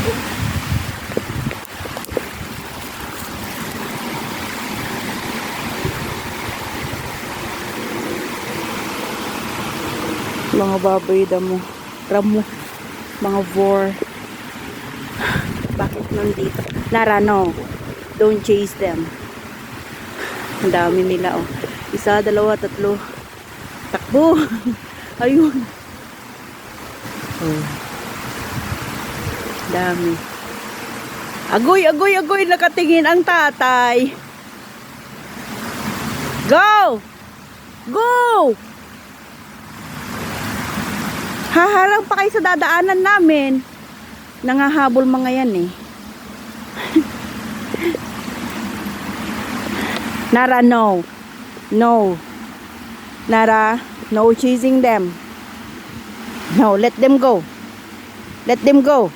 Mga baboy damo, ramo, mga vor. Bakit nandito? Nara, no. Don't chase them. Ang dami nila, oh. Isa, dalawa, tatlo. Takbo. Ayun. Oh. Dami. Agoy, agoy, agoy. Nakatingin ang tatay. Go! Go! Haharang pa kayo sa dadaanan namin. Nangahabol mga yan eh. Nara, no. No. Nara, no chasing them. No, let them go. Let them go.